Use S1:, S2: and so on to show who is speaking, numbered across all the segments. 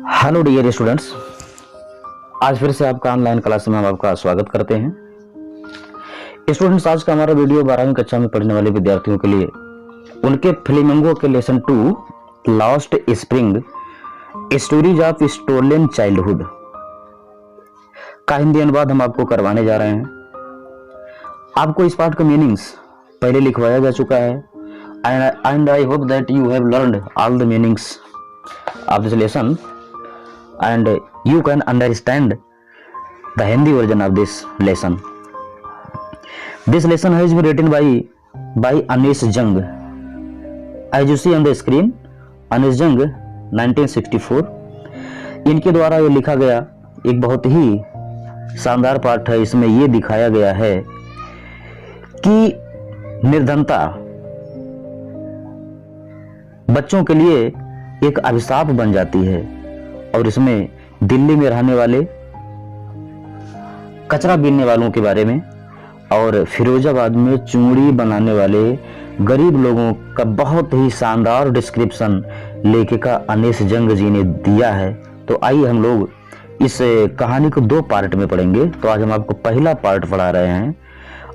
S1: Hello dear students, आज फिर से आपका ऑनलाइन क्लास में हम आपका स्वागत करते हैं। स्टूडेंट्स, आज का हमारा वीडियो 12वीं कक्षा में पढ़ने वाले विद्यार्थियों के लिए उनके फ्लेमिंगो के lesson 2 lost spring stories of stolen childhood का हिंदी अनुवाद हम आपको करवाने जा रहे हैं। आपको इस पाठ का मीनिंग्स पहले लिखवाया जा चुका है and I hope that you have learned all the meanings of this lesson and you can understand the Hindi version of this lesson. This lesson has been written by Anish Jung. As you see on the screen, Anish Jung 1964 इनके द्वारा ये लिखा गया एक बहुत ही शानदार पाठ है। इसमें ये दिखाया गया है कि निर्धनता बच्चों के लिए एक अभिशाप बन जाती है और इसमें दिल्ली में रहने वाले कचरा बीनने वालों के बारे में और फिरोजाबाद में चूड़ी बनाने वाले गरीब लोगों का बहुत ही शानदार डिस्क्रिप्शन लेखिका अनीश जंग जी ने दिया है। तो आइए हम लोग इस कहानी को 2 पार्ट में पढ़ेंगे। तो आज हम आपको पहला पार्ट पढ़ा रहे हैं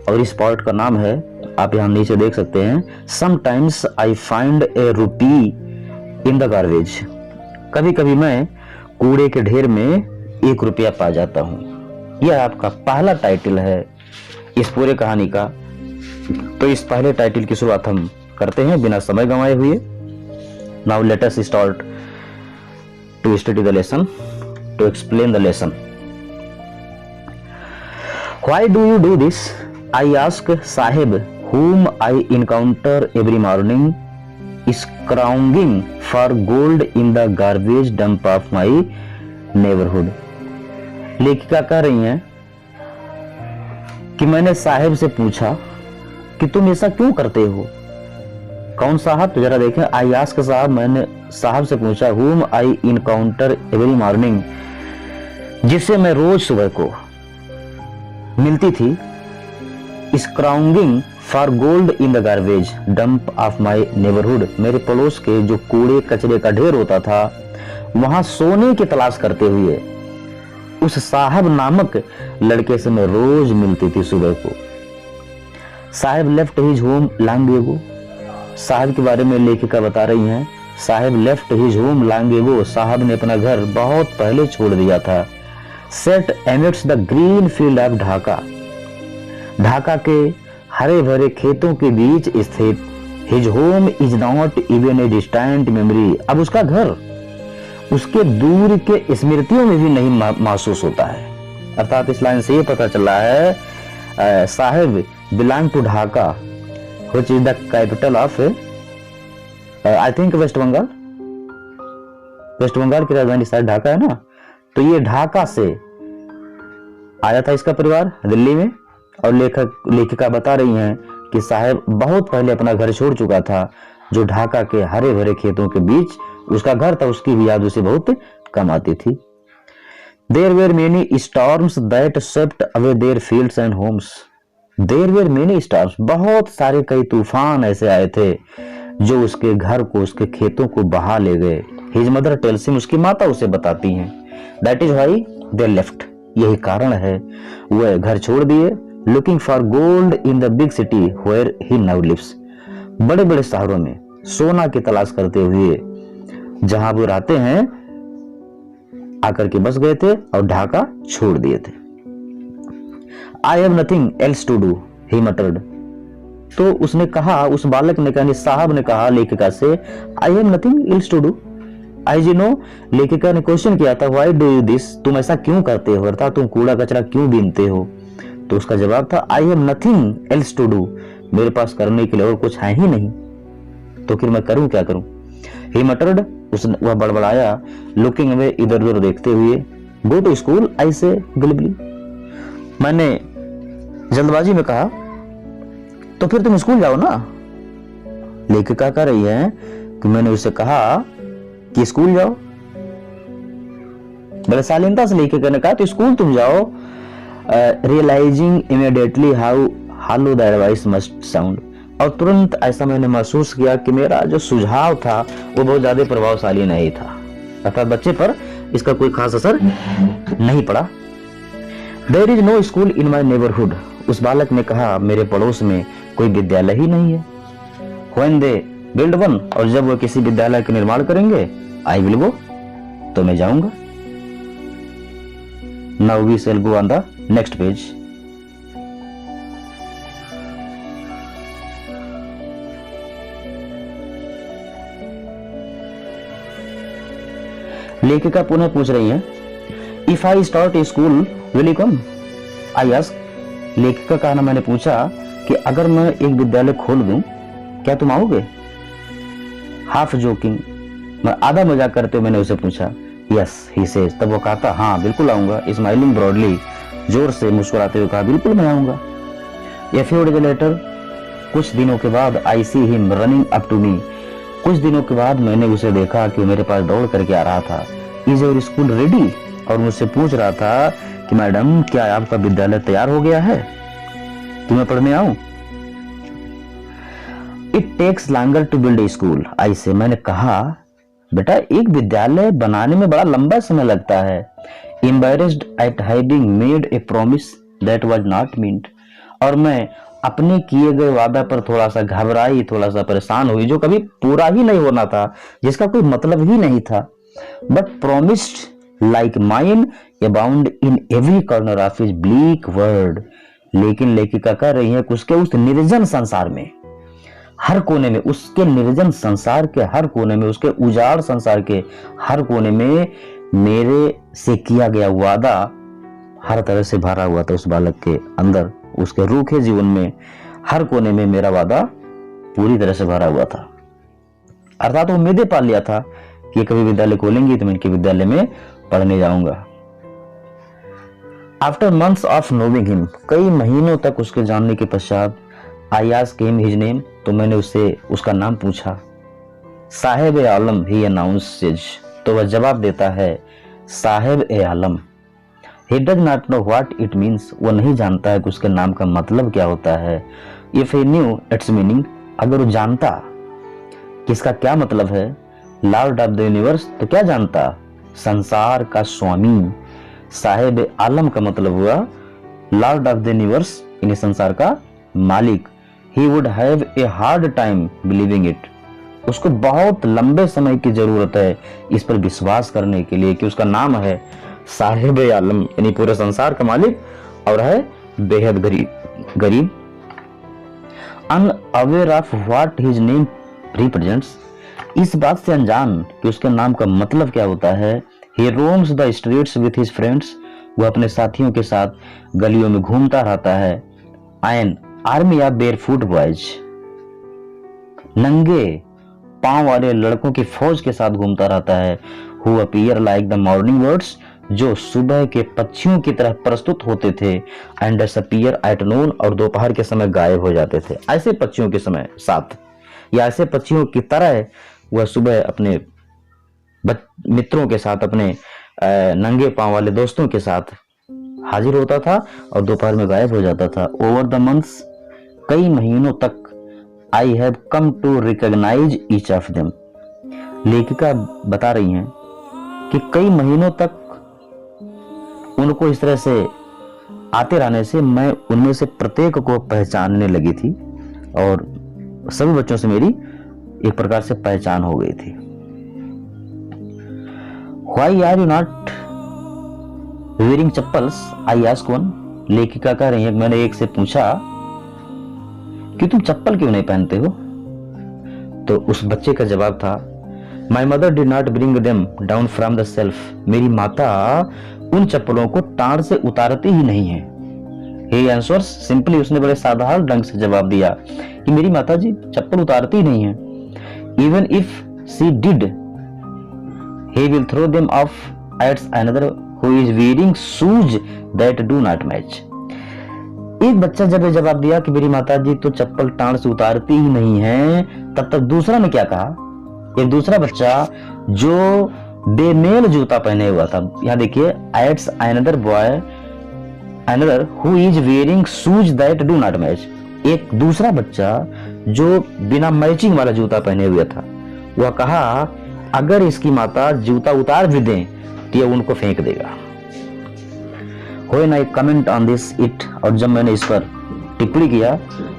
S1: और इस पार्ट का नाम है, आप यहाँ नीचे देख सकते हैं, समटाइम्स आई फाइंड ए रूपी इन द गार्बेज। कभी कभी मैं कूड़े के ढेर में 1 रुपया पा जाता हूं। यह आपका पहला टाइटल है इस पूरे कहानी का। तो इस पहले टाइटल की शुरुआत हम करते हैं बिना समय गंवाए हुए। Now let us start to study the lesson, to explain the lesson. Why do you do this? I ask Saheb whom I encounter every morning scrounging for gold in the garbage dump of my neighborhood। लेखिका कह रही हैं कि मैंने साहब से पूछा कि तुम ऐसा क्यों करते हो। कौन साहब? तो जरा देखें, आई आस्क साहब, मैंने साहब से पूछा, whom I encounter every morning, जिससे मैं रोज सुबह को मिलती थी, scrounging for gold in the garbage dump of my neighbourhood, मेरे पड़ोस के जो कूड़े कचरे का ढेर होता था वहां सोने की तलाश करते हुए उस साहब नामक लड़के से मैं रोज मिलती थी सुबह को। साहब left his home long ago. साहब के बारे में लेखिका बता रही हैं, साहब left his home long ago, साहब ने अपना घर बहुत पहले छोड़ दिया था। Set amidst the green field of Dhaka, Dhaka के हरे भरे खेतों के बीच स्थित। His home is not even a distant memory, अब उसका घर उसके दूर के स्मृतियों में भी नहीं महसूस होता है। अर्थात इस लाइन से ये पता चला है Saheb belong to Dhaka which is the capital of I think West Bengal. West Bengal की राजधानी शायद ढाका है ना। तो ये ढाका से आया था इसका परिवार दिल्ली में और लेखिका बता रही हैं कि साहब बहुत पहले अपना घर छोड़ चुका था जो ढाका के हरे भरे खेतों के बीच उसका घर था, उसकी भी याद उसे बहुत कम आती थी। There were many storms that swept away their fields and homes. There were many storms, बहुत सारे कई तूफान ऐसे आए थे जो उसके घर को, उसके खेतों को बहा ले गए। हिज मदर टेल्स हिम, उसकी माता उसे बताती हैं, that is why they left, यही कारण है वह घर छोड़ दिए। Looking for gold in the big city where he now lives, बड़े बड़े शहरों में सोना की तलाश करते हुए जहां वो रहते हैं आकर के बस गए थे और ढाका छोड़ दिए थे। I have nothing else to do he muttered, तो उसने कहा, उस बालक ने कहा, साहब ने कहा लेखिका से, I have nothing else to do. I जी नो, लेखिका ने क्वेश्चन किया था, व्हाई डू यू दिस, तुम ऐसा क्यों करते हो, अर्थात तुम कूड़ा कचरा क्यों बीनते हो। तो उसका जवाब था, I have nothing else to do, मेरे पास करने के लिए और कुछ है ही नहीं, तो फिर मैं करूं क्या करूं। ही मटर्ड, वह बड़बड़ाया, लुकिंग अवे, इधर उधर देखते हुए। गो टू स्कूल, आई से ग्लिबली, मैंने जल्दबाजी में कहा, तो फिर तुम स्कूल जाओ ना। लेखिका कह रही है कि मैंने उसे कहा कि स्कूल जाओ। बड़े शालीनता से लेखिका ने कहा, तो स्कूल तुम जाओ। Realising immediately how hollow the advice must sound, और तुरंत ऐसा मैंने महसूस किया कि मेरा जो सुझाव था वो बहुत ज्यादा प्रभावशाली नहीं था। अर्थात बच्चे पर इसका कोई खास असर नहीं पड़ा। There is no school in my neighbourhood, उस बालक ने कहा मेरे पड़ोस में कोई विद्यालय ही नहीं है। व्हेन दे बिल्ड वन, और जब वो किसी विद्यालय का निर्माण करेंगे, आई विल गो, तो मैं जाऊंगा। Now we shall go on the next page. लेखिका पुनः पूछ रही हैं, if I start a school will you come, I ask. लेखिका का ना मैंने पूछा कि अगर मैं एक विद्यालय खोल दूं क्या तुम आओगे? हाफ जोकिंग, मैं आधा मजाक करते हुए मैंने उसे पूछा। यस ही सेज, तब वो कहता हाँ बिल्कुल आऊंगा। स्माइलिंग ब्रॉडली, जोर से मुस्कुराते हुए कहा बिल्कुल मैं आऊंगा। ए फ्यू डेज लेटर, कुछ दिनों के बाद, I see him running up to me, कुछ दिनों के बाद मैंने उसे देखा कि मेरे पास दौड़ करके आ रहा था। इज योर स्कूल रेडी, और मुझसे पूछ रहा था कि मैडम क्या आपका विद्यालय तैयार हो गया है कि मैं पढ़ने आऊं? It takes longer to build a school, I say, मैंने कहा बेटा एक विद्यालय बनाने में बड़ा लंबा समय लगता है। Embarrassed eight having made a promise that was not meant, और मैं अपने किए गए वादा पर थोड़ा सा घबराई, थोड़ा सा परेशान हुई, जो कभी पूरा ही नहीं होना था, जिसका कोई मतलब ही नहीं था। But promised like mine abound in every corner of his bleak world, लेकिन लेखिका कह रही है कि उसके उस निर्जन संसार में, हर कोने में, उसके निर्जन संसार के हर कोने में, उसके उजाड़ संसार के हर कोने में मेरे से किया गया वादा हर तरह से भरा हुआ था। उस बालक के अंदर, उसके रूखे जीवन में हर कोने में मेरा वादा पूरी तरह से भरा हुआ था। अर्थात उम्मीदें पाल लिया था कि कभी विद्यालय खोलेंगे तो मैं इनके विद्यालय में पढ़ने जाऊंगा। After months of knowing him, कई महीनों तक उसके जानने के पश्चात, I asked him his name, तो मैंने उससे उसका नाम पूछा। साहेब ए आलम ही अनाउंसेज, तो वह जवाब देता है Saheb e Alam. He does not know what it means, वो नहीं जानता है कि उसके नाम का मतलब क्या होता है। If he new it's meaning, अगर वो जानता कि इसका क्या मतलब है, लॉर्ड ऑफ द यूनिवर्स, तो क्या जानता? संसार का स्वामी। साहेब ए आलम का मतलब हुआ लॉर्ड ऑफ द यूनिवर्स, यानी संसार का मालिक। He would have a hard time believing it, उसको बहुत लंबे समय की जरूरत है इस पर विश्वास करने के लिए कि उसका नाम है साहिब आलम, यानी पूरे संसार का मालिक, और है बेहद गरीब। Unaware of what his name represents, इस बात से अनजान कि उसके नाम का मतलब क्या होता है। He roams the streets with his friends, वो अपने साथियों के साथ गलियों में घूमता रहता है। An army of barefoot boys, नंगे पांव वाले लड़कों की फौज के साथ घूमता रहता है। Who appear like the morning birds, जो सुबह के पक्षियों की तरह प्रस्तुत होते थे। एंड डिसअपीयर एट नून, और दोपहर के समय गायब हो जाते थे। ऐसे पक्षियों के समय साथ, या ऐसे पक्षियों की तरह वह सुबह अपने मित्रों के साथ, अपने नंगे पांव वाले दोस्तों के साथ हाजिर होता था और दोपहर में गायब हो जाता था। ओवर द मंथ्स, कई महीनों तक, I have come to recognise each of them, लेखिका बता रही हैं कि कई महीनों तक उनको इस तरह से आते रहने से मैं उनमें से प्रत्येक को पहचानने लगी थी, और सभी बच्चों से मेरी एक प्रकार से पहचान हो गई थी। Why are you not wearing chappals, I ask one, लेखिका कह रही है कि मैंने एक से पूछा कि तुम चप्पल क्यों नहीं पहनते हो? तो उस बच्चे का जवाब था, my mother did not bring them down from the self, मेरी माता उन चप्पलों को टार से उतारती ही नहीं है। ही आंसर्स सिंपली, उसने बड़े साधारण ढंग से जवाब दिया कि मेरी माता जी चप्पल उतारती नहीं है। Even if she did, he will throw them off at another who is wearing shoes that do not match। एक बच्चा जब ये जवाब दिया कि मेरी माताजी तो चप्पल टांड से उतारती ही नहीं है, तब तक दूसरा ने क्या कहा, एक दूसरा बच्चा जो बेमेल जूता पहने हुआ था, यहाँ देखिए, एट्स another boy another who is wearing shoes that do not match, एक दूसरा बच्चा जो बिना मैचिंग वाला जूता पहने हुए था, वह कहा अगर इसकी माता जूता उतार भी दें तो ये उनको फेंक देगा। When I comment on this it, और जब मैंने इस पर टिप्पणी किया,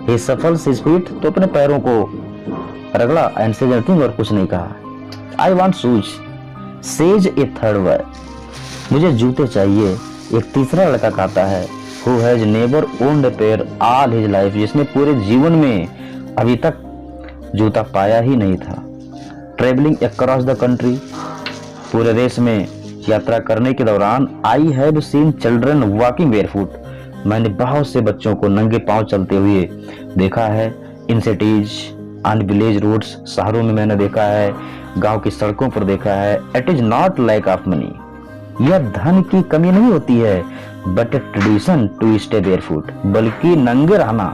S1: he shuffles his feet, तो अपने पैरों को रगड़ा and says nothing, और कुछ नहीं कहा। I want shoes, says a third boy, मुझे जूते चाहिए, एक तीसरा लड़का कहता है, who has never owned a pair all his life, जिसने पूरे जीवन में अभी तक जूता पाया ही नहीं था। Traveling across the country, पूरे देश में यात्रा करने के दौरान I have seen children walking barefoot, मैंने बहुत से बच्चों को नंगे पांव चलते हुए देखा है। In cities and village roads, शहरों में मैंने देखा है, गांव की सड़कों पर देखा है। It is not lack of money, यह धन की कमी नहीं होती है, but a tradition to stay barefoot, बल्कि नंगे रहना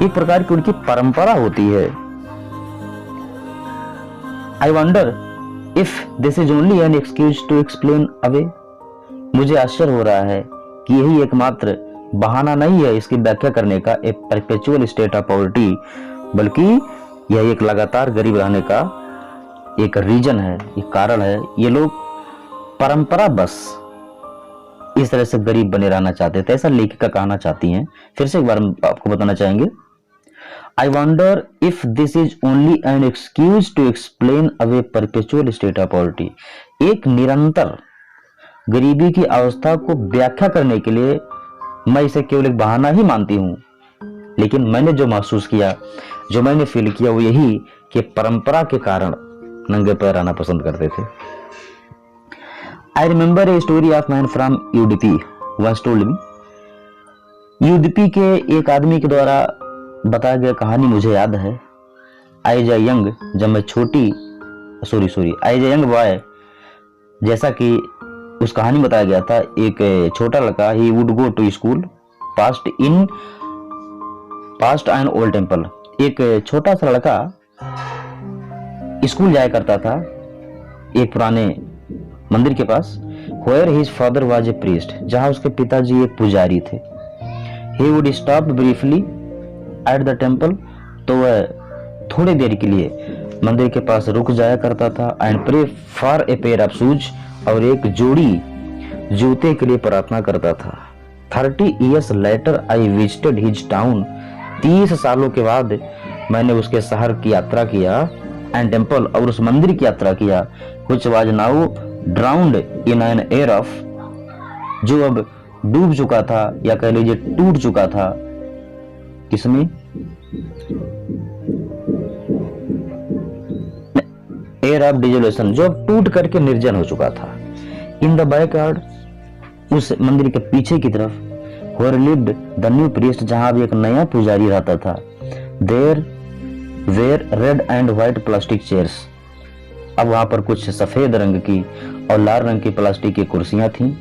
S1: एक प्रकार की उनकी परंपरा होती है। I wonder if this is only an excuse to explain away, मुझे आश्चर्य हो रहा है कि यही एकमात्र बहाना नहीं है इसकी व्याख्या करने का, एक परपेचुअल स्टेट ऑफ पॉवर्टी, बल्कि यह एक लगातार गरीब रहने का एक रीजन है, एक कारण है। ये लोग परंपरा बस इस तरह से गरीब बने रहना चाहते थे, ऐसा लेखिका कहना चाहती हैं। फिर से एक बार हम आपको बताना चाहेंगे, I wonder if this is only an excuse to explain away perpetual state of poverty, एक निरंतर गरीबी की अवस्था को व्याख्या करने के लिए मैं इसे केवल एक बहाना ही मानती हूँ। लेकिन मैंने जो महसूस किया, जो मैंने फील किया, वो यही कि परंपरा के कारण नंगे पैर आना पसंद करते थे। I remember a story of man from UDP once told me, UDP के एक आदमी के द्वारा बताया गया कहानी मुझे याद है। आई एज यंग, जब मैं आई एज यंग बॉय, जैसा कि उस कहानी में बताया गया था, एक छोटा लड़का, he would go to school past an old temple, एक छोटा सा लड़का स्कूल जाया करता था एक पुराने मंदिर के पास, where his father was a priest, जहां उसके पिताजी एक पुजारी थे। He would stop briefly at the temple, तो वह थोड़ी देर के लिए मंदिर के पास रुक जाया करता था, and pray for a pair of shoes, और एक जोड़ी जूते के लिए प्रार्थना करता था। 30 years later I visited his town, 30 सालों के बाद मैंने उसके शहर की यात्रा किया, एंड टेम्पल, और उस मंदिर की यात्रा किया, which was now drowned in an air of, जो अब डूब चुका था या कह लीजिए टूट चुका था, किसमें? एयर ऑफ डिजोल्यूशन, जो अब टूट करके निर्जन हो चुका था। इन द बैकयार्ड, उस मंदिर के पीछे की तरफ, where lived the new priest, जहां भी एक नया पुजारी रहता था। There were red and white plastic chairs, अब वहां पर कुछ सफेद रंग की और लाल रंग की प्लास्टिक की कुर्सियां थीं।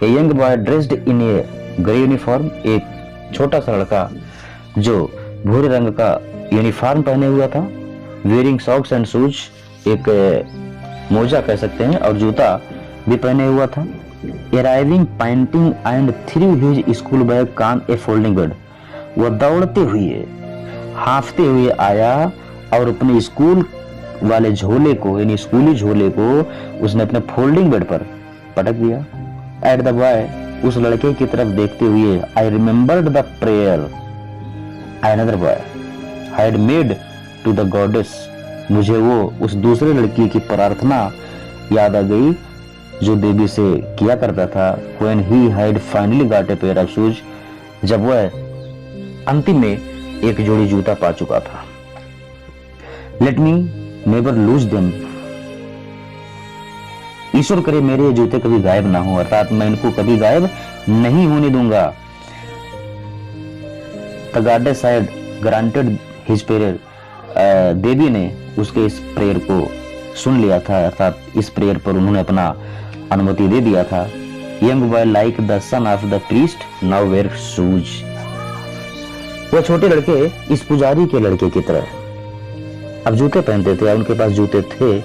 S1: A young boy dressed in A grey uniform, एक छोटा सा लड़का जो भूरे रंग का यूनिफॉर्म पहने हुआ था, वेयरिंग सॉक्स एंड शूज, एक मोजा कह सकते हैं, और जूता भी पहने हुआ था। Arriving painting and through his school bag on A folding bed, वह दौड़ते हुए हांफते हुए आया और अपने स्कूल वाले झोले को, यानी स्कूली झोले को उसने अपने फोल्डिंग बेड पर पटक दिया। एट द बॉय, उस लड़के की तरफ देखते हुए, I remembered the prayer another boy had made to the goddess, मुझे वो उस दूसरे लड़की की प्रार्थना याद आ गई जो देवी से किया करता था। when he had finally got a pair of shoes, जब वह अंतिम में एक जोड़ी जूता पा चुका था। let me never lose them, ईश्वर करे मेरे ये जूते कभी गायब ना हो, अर्थात मैं इनको कभी गायब नहीं होने दूंगा। The goddess had granted his prayer, देवी ने उसके इस प्रेयर को सुन लिया था, अर्थात इस प्रेयर पर उन्होंने अपना अनुमति दे दिया था। Young boy like the son of the priest now wear shoes, वह छोटे लड़के इस पुजारी के लड़के की तरह अब जूते पहनते थे, उनके पास जूते थे।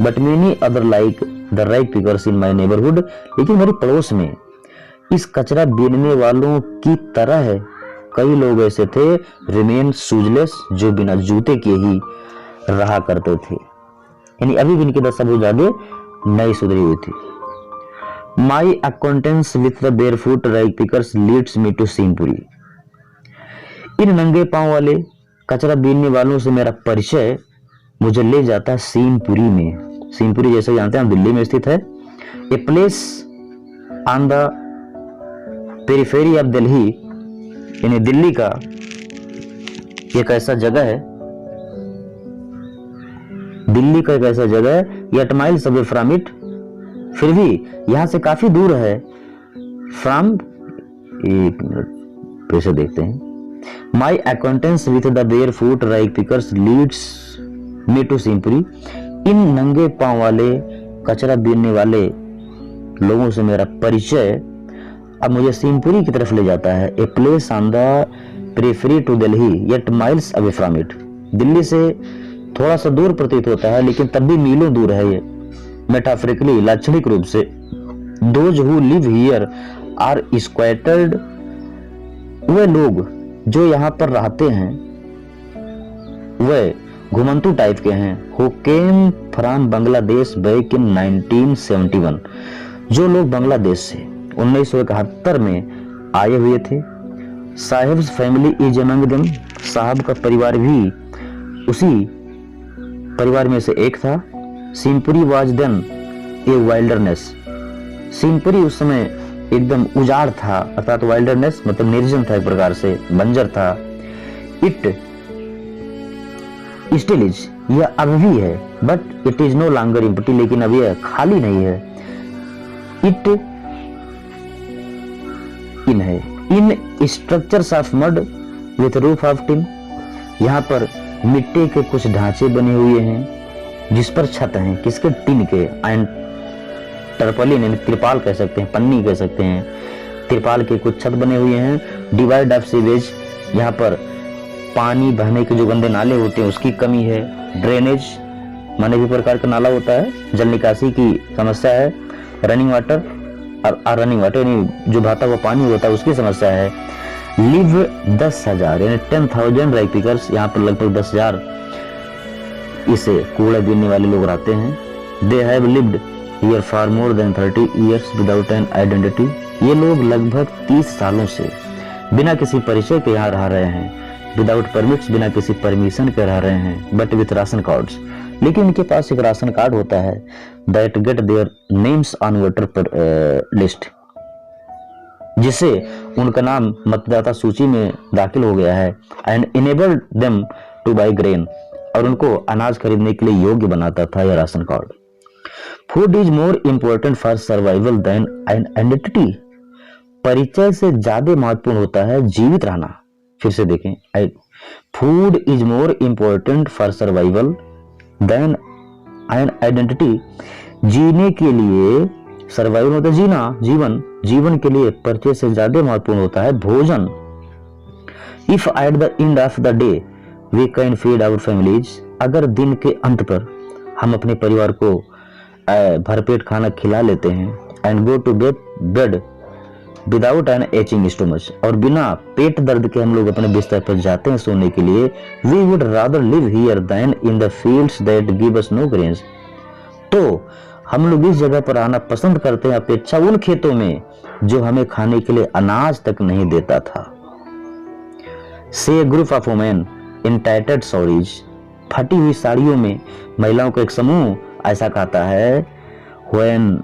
S1: But many other like the right figures in my neighbourhood, लेकिन मेरे पड़ोस में इस कचरा बीनने वालों की तरह है कई लोग ऐसे थे, रिमेन शूजलेस, जो बिना जूते के ही रहा करते थे, यानी अभी भी इनकी दशा बहुत ज्यादा नहीं सुधरी हुई थी। My acquaintance with the barefoot rice pickers leads me to Sinhapuri. इन नंगे पांव वाले कचरा बीनने वालों से मेरा परिचय मुझे ले जाता है सिंहपुरी में। सिंहपुरी जैसे जानते हैं हम दिल्ली में स्थित है। A place on the periphery of Delhi, यानी दिल्ली का एक ऐसा जगह है, दिल्ली का एक ऐसा जगह है, yet miles away from it, फिर भी यहां से काफी दूर है। फ्रॉम, एक मिनट फिर से देखते हैं। My acquaintance with the barefoot rice pickers leads me to Sinhapuri. इन नंगे पांव वाले कचरा बीनने वाले लोगों से मेरा परिचय अब मुझे सिंहपुरी की तरफ ले जाता है। A place on the periphery to Delhi yet miles away from it. Delhi से थोड़ा सा दूर प्रतीत होता है लेकिन तब भी मीलों दूर है ये। मेटाफोरिकली, लाक्षणिक रूप से, those who live here are squatters, वे लोग जो यहाँ पर रहते हैं वे घुमंतु टाइप के हैं। Who came from Bangladesh back in 1971, जो लोग बांग्लादेश से 1971 में आए हुए थे। Sahibs family is among them, साहब का परिवार भी उसी परिवार में से एक था। Singhpuri was then a wilderness, Singhpuri उस समय एकदम उजाड़ था, अर्थात वाइल्डरनेस मतलब निर्जन था, एक प्रकार से बंजर था। इट स्टिल इज, यह अब भी है, but it is no longer empty, लेकिन अब यह खाली नहीं है। इट इन है, in structures of mud with roof of tin, यहाँ पर मिट्टी के कुछ ढांचे बने हुए हैं जिस पर छत हैं, किसके? टिन के। एंड टर्पलिन यानी त्रिपाल कह सकते हैं, पन्नी कह सकते हैं, त्रिपाल के कुछ छत बने हुए हैं। डिवाइड ऑफ सीवेज, यहाँ पर पानी बहने के जो गंदे नाले होते हैं उसकी कमी है। ड्रेनेज माने भी प्रकार का नाला होता है, जल निकासी की समस्या है। रनिंग वाटर, रनिंग वाटर यानी जो बहता हुआ पानी होता है उसकी समस्या है। लिव 10,000 यानी 10,000 राइस पिकर्स, यहाँ पर लगभग 10,000 इसे कूड़ा बीनने वाले लोग रहते हैं। They have lived here for more than 30 years without an identity, ये लोग लगभग 30 सालों से बिना किसी परिचय के यहाँ रह रहे हैं। विदाउट परमिट्स, बिना किसी परमिशन के रह रहे हैं। बट विथ राशन कार्ड्स, लेकिन इनके पास एक राशन कार्ड होता है। That get their names on voter list, जिससे उनका नाम मतदाता सूची में दाखिल हो गया है। And enabled them two by grain, और उनको अनाज खरीदने के लिए योग्य बनाता था यह ration card. Food is more important for survival than an identity, परिचय से ज्यादा महत्वपूर्ण होता है जीवित रहना। फिर से देखें, food is more important for survival than an identity, जीने के लिए, सर्वाइवल होता है जीना, जीवन, जीवन के लिए परिचय से ज्यादा महत्वपूर्ण होता है भोजन। If at the end of the day we can feed our families, अगर दिन के अंत पर हम अपने परिवार को भरपेट खाना खिला लेते हैं। And go to bed without an aching stomach, और बिना पेट दर्द के हम लोग अपने बिस्तर पर जाते हैं सोने के लिए। We would rather live here than in the fields that give us no grains, तो हम लोग इस जगह पर आना पसंद करते हैं अपेक्षा उन खेतों में जो हमें खाने के लिए अनाज तक नहीं देता था। Say group of women in टाइटेड साड़ीज, फटी हुई साड़ियों में महिलाओं का एक समूह ऐसा कहता है। व्हेन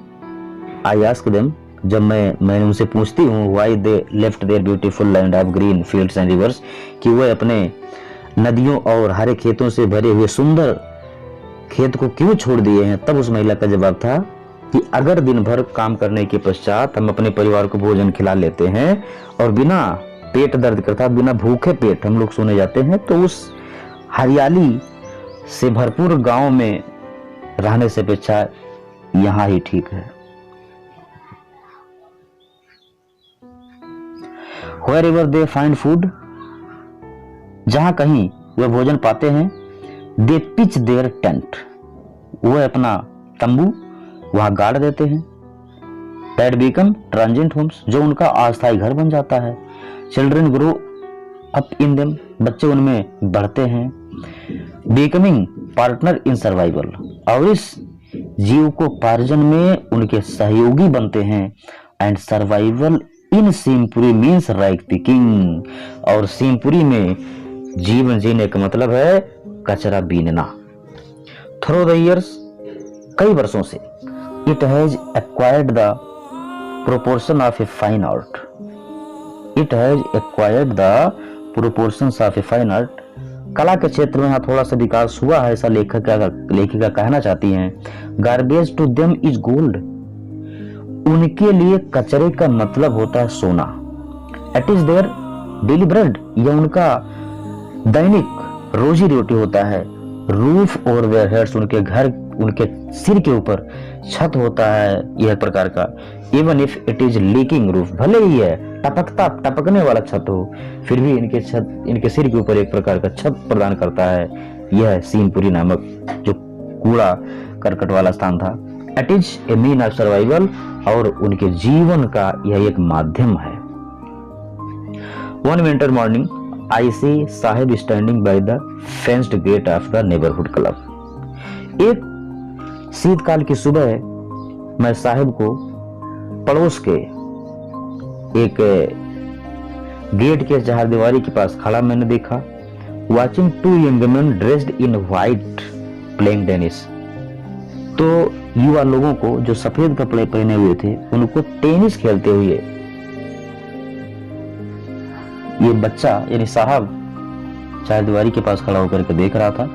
S1: आई आस्क देम, जब मैं उनसे पूछती हूँ, why they left their beautiful land of green fields and rivers, कि वह अपने नदियों और हरे खेतों से भरे हुए सुंदर खेत को क्यों छोड़ दिए हैं, तब उस महिला का जवाब था कि अगर दिन भर काम करने के पश्चात हम अपने परिवार को भोजन खिला लेते हैं और बिना पेट दर्द करता, बिना भूखे पेट हम लोग सोने जाते हैं, तो उस हरियाली से भरपूर गांव में रहने से अपेक्षा यहां ही ठीक है। Wherever they find food, जहां कहीं वे भोजन पाते हैं, they pitch their tent, वह अपना तंबू वहां गाड़ देते हैं। That become transient homes, जो उनका अस्थायी घर बन जाता है। Children grow up in them, बच्चे उनमें बढ़ते हैं। Becoming partner in survival, और इस जीविकोपार्जन में उनके सहयोगी बनते हैं। And survival in Singhpuri means right picking, और सिंहपुरी में जीवन जीने का मतलब है कचरा बीनना। थ्रू द इयर्स, कई वर्षों से, it has acquired the proportion of a fine art. It has acquired the proportions of a fine art. कला के क्षेत्र में यहाँ थोड़ा सा विकास हुआ है, ऐसा लेखिका कहना चाहती हैं। Garbage to them is gold, उनके लिए कचरे का मतलब होता है सोना। It is their daily bread, यह उनका दैनिक रोजी रोटी होता है। रूफ ओवर देयर हेड्स, उनके घर, उनके सिर के ऊपर छत होता है यह प्रकार का। Even if it is leaking roof, भले ही है टपकने वाला छत हो, फिर भी इनके सिर के ऊपर एक प्रकार का छत प्रदान करता है यह सिंहपुरी नामक जो कूड़ा करकट वाला स्थान था। It is a mean of survival, और उनके जीवन का यह एक माध्यम है। One winter morning I see Saheb standing by the fenced gate of the neighbourhood club. एक शीतकाल की सुबह मैं साहिब को पड़ोस के एक गेट के चारदीवारी के पास खड़ा मैंने देखा। Watching two young men dressed in white playing tennis. तो युवा लोगों को जो सफेद कपड़े पहने हुए थे उनको टेनिस खेलते हुए ये बच्चा यानी साहब चारदीवारी के पास खड़ा होकर के देख रहा था।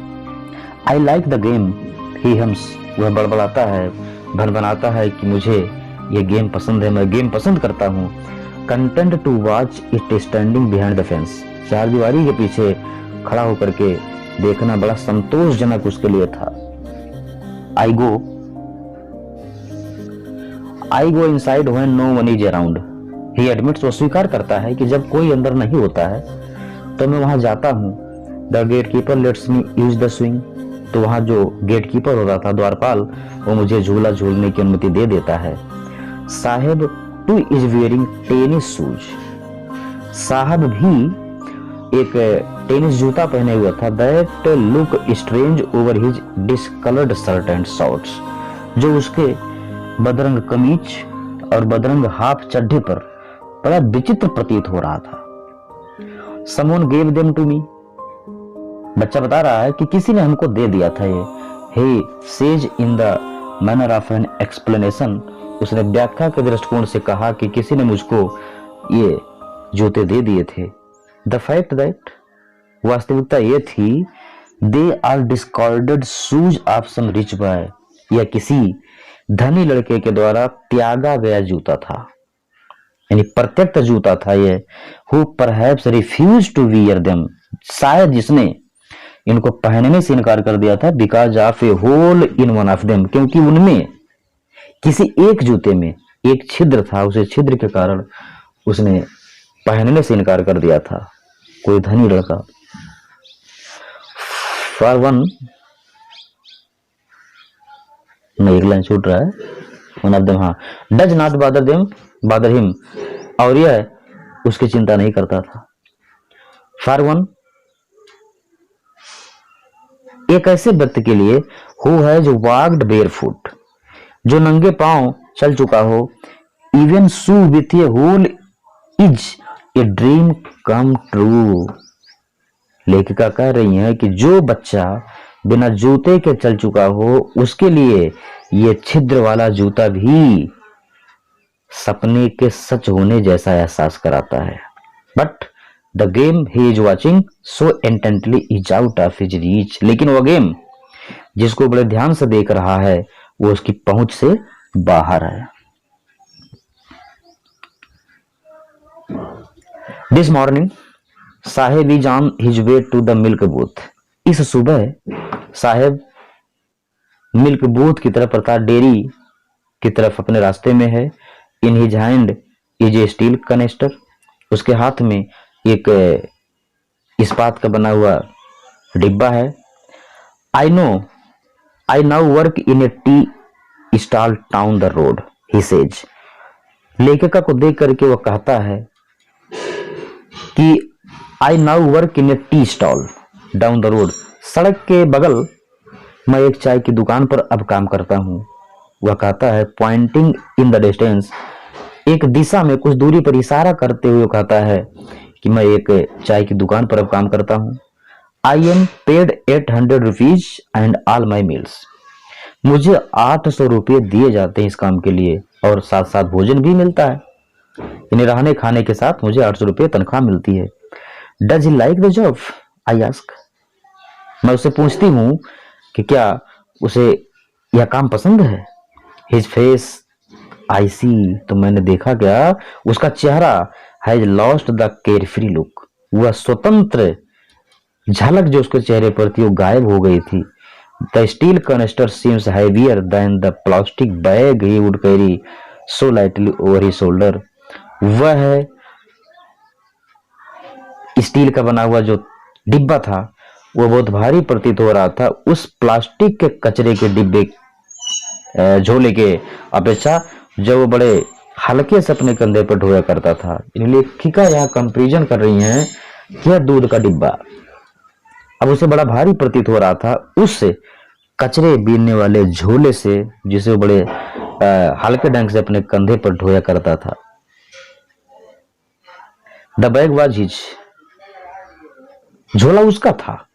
S1: I like the game he hums, वह बड़बड़ाता है, भनभनाता है कि मुझे यह गेम पसंद है, मैं गेम पसंद करता हूँ। Content to watch it standing behind the fence, चारदीवारी के पीछे खड़ा होकर के देखना बड़ा संतोषजनक उसके लिए था। I go inside when no one is around, he admits, वो स्वीकार करता है कि जब कोई अंदर नहीं होता है तो मैं वहां जाता हूँ। The gate keeper lets me use the swing, तो वहां जो गेट कीपर होता था, द्वारपाल, वो मुझे झूला झूलने की अनुमति दे देता है। Saheb too is wearing tennis shoes, Saheb भी एक टेनिस जूता पहने हुआ था। That look strange over his discoloured shirt and shorts, जो उसके बदरंग कमीज और बदरंग हाफ चड्ढे पर बड़ा विचित्र प्रतीत हो रहा था। Someone gave them to me, बच्चा बता रहा है कि किसी ने हमको दे दिया था ये। He says in the manner of an explanation, उसने व्याख्या के दृष्टिकोण से कहा कि किसी ने मुझको ये जूते दे दिए थे। The fact that, वास्तविकता ये थी, they are discarded shoes of some rich boy, यह किसी धनी लड़के के द्वारा त्यागा गया जूता था, यानी प्रत्यक्त जूता था ये। Who perhaps refused to wear them, शायद जिसने इनको पहनने से इनकार कर दिया था। Because of a hole in one of them, क्योंकि उनमें किसी एक जूते में एक छिद्र था, उसे छिद्र के कारण उसने पहनने से इनकार कर दिया था, कोई धनी लड़का। For one, एक लाइन छूट रहा है, वन ऑफ देम, हाँ, डज नॉट बॉदर हिम, और यह उसकी चिंता नहीं करता था। फॉर वन, एक ऐसे व्यक्ति के लिए, हु हैज वॉक्ड बेयरफुट, जो नंगे पांव चल चुका हो, even shoe with a hole is a dream come true. लेखिका कह रही है कि जो बच्चा बिना जूते के चल चुका हो, उसके लिए ये छिद्र वाला जूता भी सपने के सच होने जैसा एहसास कराता है। But the game he is watching so intently is out of his reach, लेकिन वह गेम जिसको बड़े ध्यान से देख रहा है वो उसकी पहुंच से बाहर है। This morning Saheb is on his way to the milk booth, इस सुबह साहेब मिल्क बूथ की तरफ अर्थात डेयरी की तरफ अपने रास्ते में है। In his hand is a steel canister, उसके हाथ में एक इस्पात का बना हुआ डिब्बा है। I now work in A tea stall down the road, he says. लेखिका को देख करके वह कहता है कि I now work in A tea stall down the road, सड़क के बगल मैं एक चाय की दुकान पर अब काम करता हूँ। वह कहता है, पॉइंटिंग इन द डिस्टेंस, एक दिशा में कुछ दूरी पर इशारा करते हुए कहता है कि मैं एक चाय की दुकान पर अब काम करता हूँ। I am paid 800 rupees and all my meals, मुझे 800 रुपये दिए जाते हैं इस काम के लिए और साथ साथ भोजन भी मिलता है। यानी रहने खाने के साथ मुझे 800 रुपये तनख्वाह मिलती है। Does he like the job, I ask, मैं उससे पूछती हूँ कि क्या उसे यह काम पसंद है। हिज फेस आई सी, तो मैंने देखा क्या उसका चेहरा has lost the care free look, वह स्वतंत्र झलक जो उसके चेहरे पर थी वो गायब हो गई थी। The steel canister seems heavier than the plastic bag he would carry so lightly over his shoulder, वह स्टील का बना हुआ जो डिब्बा था वो बहुत भारी प्रतीत हो रहा था उस प्लास्टिक के कचरे के डिब्बे झोले के अपेक्षा, जो वो बड़े हल्के से अपने कंधे पर ढोया करता था। लेखिका यहाँ कंपैरिजन कर रही हैं कि यह दूध का डिब्बा अब उसे बड़ा भारी प्रतीत हो रहा था उस कचरे बीनने वाले झोले से, जिसे वो बड़े हल्के ढंग से अपने कंधे पर ढोया करता था। द बैग वाज हिज, झोला उसका था।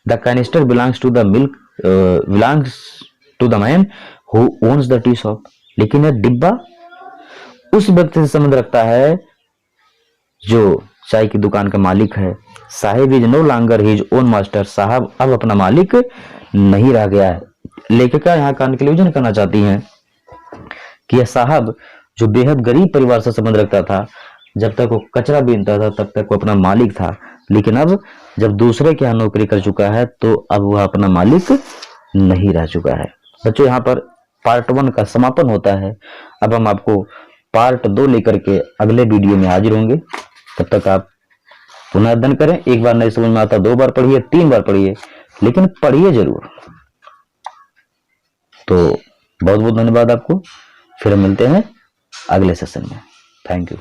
S1: The canister belongs to the milk, belongs to the man who owns the tea shop, लेकिन यह डिब्बा उस व्यक्ति से संबंध रखता है जो चाय की दुकान का मालिक है। Saheb is no longer his own master, Saheb अब अपना मालिक नहीं रह गया है। लेखिका यहाँ कंक्लूजन करना चाहती हैं कि यह साहब जो बेहद गरीब परिवार से संबंध रखता था, जब तक वो कचरा बीनता था तब तक वो अपना मालिक था, लेकिन अब जब दूसरे के यहाँ नौकरी कर चुका है तो अब वह अपना मालिक नहीं रह चुका है। बच्चों, यहाँ पर पार्ट 1 का समापन होता है। अब हम आपको पार्ट 2 लेकर के अगले वीडियो में हाजिर होंगे। तब तक आप पुनः अध्ययन करें। एक बार नहीं समझ में आता 2 बार पढ़िए, 3 बार पढ़िए, लेकिन पढ़िए जरूर। तो बहुत बहुत धन्यवाद आपको। फिर मिलते हैं अगले सेशन में। Thank you.